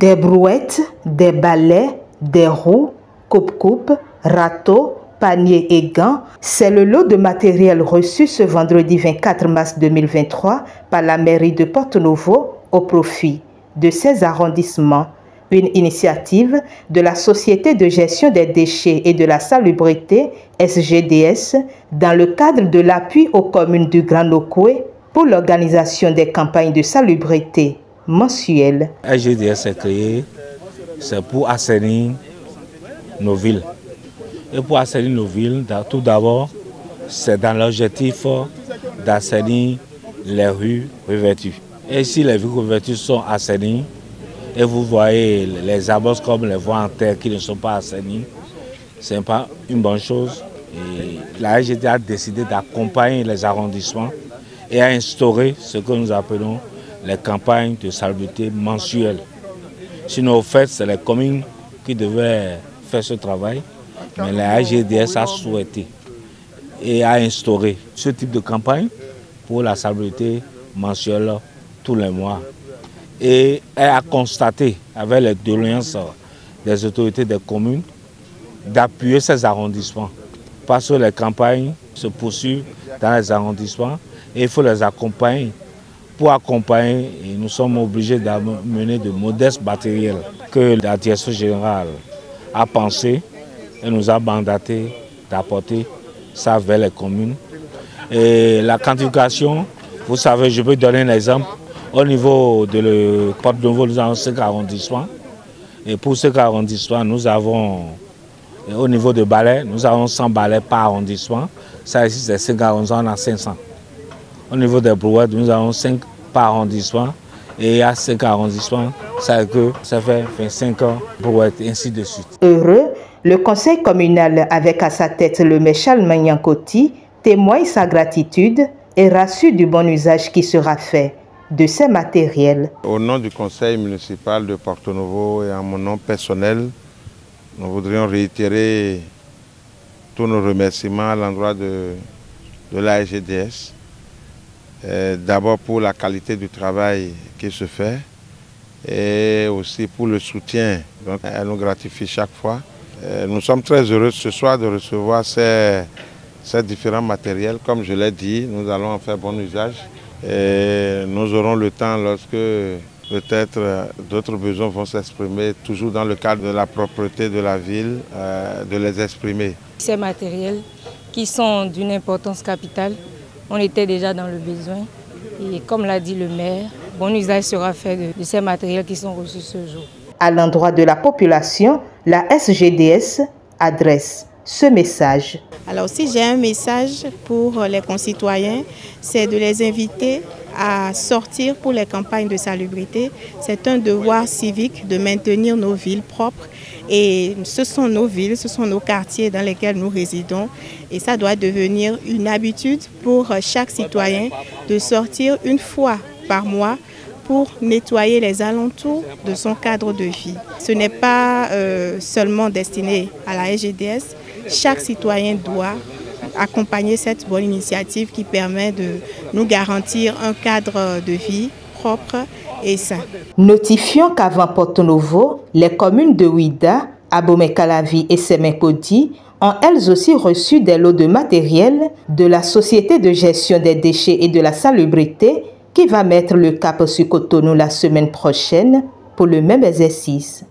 Des brouettes, des balais, des roues, coupe-coupe, râteaux, paniers et gants, c'est le lot de matériel reçu ce vendredi 24 mars 2023 par la mairie de Porto-Novo au profit de ces arrondissements. Une initiative de la Société de gestion des déchets et de la salubrité, SGDS, dans le cadre de l'appui aux communes du Grand Nokoué pour l'organisation des campagnes de salubrité mensuelles. SGDS est créé, c'est pour assainir nos villes. Et pour assainir nos villes, tout d'abord, c'est dans l'objectif d'assainir les rues revêtues. Et si les rues revêtues sont assainies, et vous voyez les arbres comme les voies en terre qui ne sont pas assainies, ce n'est pas une bonne chose. Et la SGDS a décidé d'accompagner les arrondissements et a instauré ce que nous appelons les campagnes de salubrité mensuelles. Sinon, au fait, c'est les communes qui devaient faire ce travail, mais la SGDS a souhaité et a instauré ce type de campagne pour la salubrité mensuelle tous les mois. Et elle a constaté, avec les doléances des autorités des communes, d'appuyer ces arrondissements. Parce que les campagnes se poursuivent dans les arrondissements et il faut les accompagner. Pour accompagner, nous sommes obligés d'amener de modestes matériels que la direction générale a pensé et nous a mandaté d'apporter ça vers les communes. Et la quantification, vous savez, je peux donner un exemple. Au niveau de Porto-Novo, nous avons 5 arrondissements. Et pour ces arrondissements, nous avons, au niveau de balais, nous avons 100 balais par arrondissement. Ça ici, c'est 5 arrondissements, on a 500. Au niveau des brouettes, nous avons 5 par arrondissement. Et à 5 arrondissements, ça fait 25 brouettes, ainsi de suite. Heureux, le conseil communal, avec à sa tête le maire Charles Magnankoti, témoigne sa gratitude et rassure du bon usage qui sera fait de ces matériels. Au nom du conseil municipal de Porto-Novo et en mon nom personnel, nous voudrions réitérer tous nos remerciements à l'endroit de la SGDS. D'abord pour la qualité du travail qui se fait et aussi pour le soutien. Donc, elle nous gratifie chaque fois. Nous sommes très heureux ce soir de recevoir ces différents matériels. Comme je l'ai dit, nous allons en faire bon usage. Et nous aurons le temps, lorsque peut-être d'autres besoins vont s'exprimer, toujours dans le cadre de la propreté de la ville, de les exprimer. Ces matériels qui sont d'une importance capitale, on était déjà dans le besoin. Et comme l'a dit le maire, bon usage sera fait de ces matériels qui sont reçus ce jour. À l'endroit de la population, la SGDS adresse ce message. Alors si j'ai un message pour les concitoyens, c'est de les inviter à sortir pour les campagnes de salubrité. C'est un devoir civique de maintenir nos villes propres et ce sont nos villes, ce sont nos quartiers dans lesquels nous résidons et ça doit devenir une habitude pour chaque citoyen de sortir une fois par mois pour nettoyer les alentours de son cadre de vie. Ce n'est pas seulement destiné à la SGDS. Chaque citoyen doit accompagner cette bonne initiative qui permet de nous garantir un cadre de vie propre et sain. Notifions qu'avant Porto-Novo, les communes de Ouida, Abomey-Calavi et Semen-Kodi ont elles aussi reçu des lots de matériel de la Société de gestion des déchets et de la salubrité qui va mettre le cap sur Cotonou la semaine prochaine pour le même exercice.